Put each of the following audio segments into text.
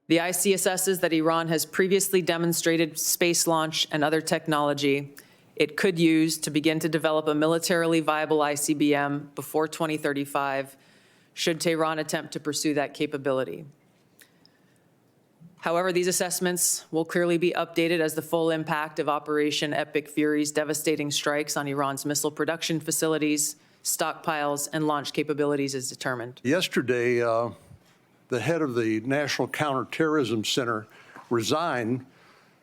The IC assesses that Iran has previously demonstrated space launch and other technology it could use to begin to develop a militarily viable ICBM before 2035, should Tehran attempt to pursue that capability. However, these assessments will clearly be updated as the full impact of Operation Epic Fury's devastating strikes on Iran's missile production facilities, stockpiles, and launch capabilities is determined. Yesterday, the head of the National Counterterrorism Center resigned,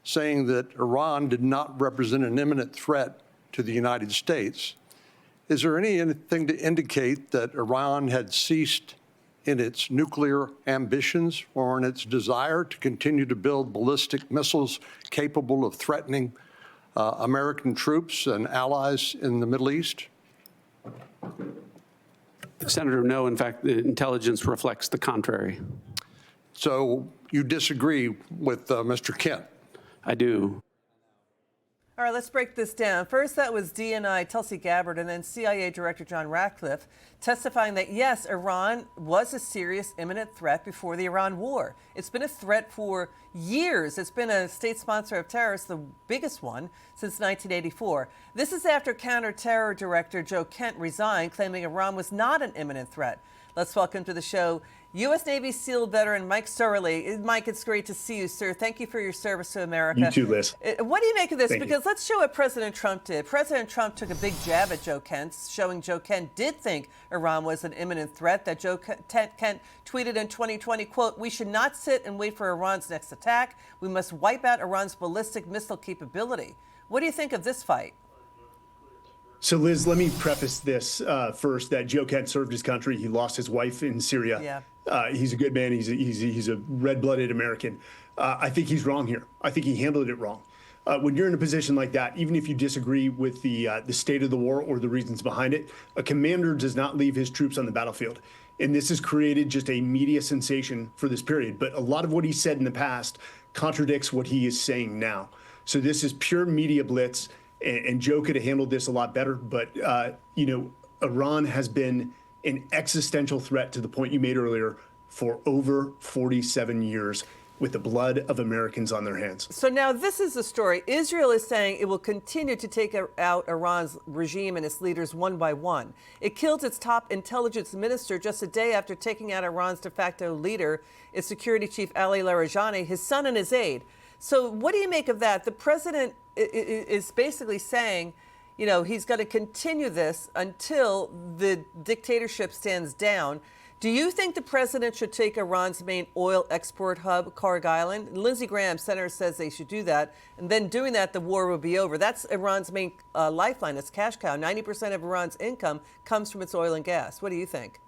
saying that Iran did not represent an imminent threat to the United States. Is there anything to indicate that Iran had ceased in its nuclear ambitions or in its desire to continue to build ballistic missiles capable of threatening American troops and allies in the Middle East? Senator, no. In fact, the intelligence reflects the contrary. So you disagree with Mr. Kent? I do. All right, let's break this down. First, that was DNI Tulsi Gabbard, and then CIA Director John Ratcliffe testifying that, yes, Iran was a serious imminent threat before the Iran war. It's been a threat for years. It's been a state sponsor of terrorists, the biggest one since 1984. This is after Counterterror Director Joe Kent resigned, claiming Iran was not an imminent threat. Let's welcome to the show U.S. Navy SEAL veteran Mike Sarraille. Mike, it's great to see you, sir. Thank you for your service to America. You too, Liz. What do you make of this? Thank Because you. let's show what President Trump did. President Trump took a big jab at Joe Kent, showing Joe Kent did think Iran was an imminent threat, that Joe Kent tweeted in 2020, quote, "We should not sit and wait for Iran's next attack. We must wipe out Iran's ballistic missile capability." What do you think of this fight? So, Liz, let me preface this first, that Joe Kent served his country. He lost his wife in Syria. Yeah. He's a good man. He's a red-blooded American. I think he's wrong here. I think he handled it wrong. When you're in a position like that, even if you disagree with the state of the war or the reasons behind it, a commander does not leave his troops on the battlefield. And this has created just a media sensation for this period. But a lot of what he said in the past contradicts what he is saying now. So this is pure media blitz. And Joe could have handled this a lot better. But, Iran has been an existential threat, to the point you made earlier, for over 47 years, with the blood of Americans on their hands. So now this is the story. Israel is saying it will continue to take out Iran's regime and its leaders one by one. It killed its top intelligence minister just a day after taking out Iran's de facto leader, its security chief Ali Larijani, his son and his aide. So what do you make of that? The president is basically saying, he's going to continue this until the dictatorship stands down. Do you think the president should take Iran's main oil export hub, Kharg Island? Lindsey Graham, senator, says they should do that. And then doing that, the war will be over. That's Iran's main lifeline, its cash cow. 90% of Iran's income comes from its oil and gas. What do you think?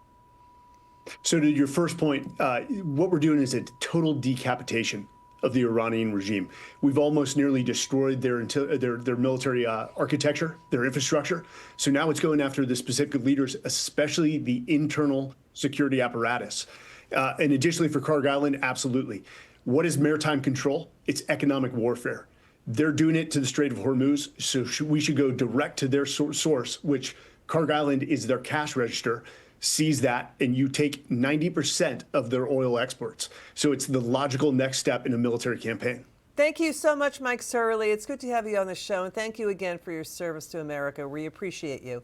So to your first point, what we're doing is a total decapitation of the Iranian regime. We've almost nearly destroyed their military architecture, their infrastructure. So now it's going after the specific leaders, especially the internal security apparatus. And additionally, for Kharg Island, absolutely. What is maritime control? It's economic warfare. They're doing it to the Strait of Hormuz, so we should go direct to their source, which Kharg Island is their cash register. Seize that, and you take 90% of their oil exports. So it's the logical next step in a military campaign. Thank you so much, Mike Sarraille. It's good to have you on the show, and thank you again for your service to America. We appreciate you.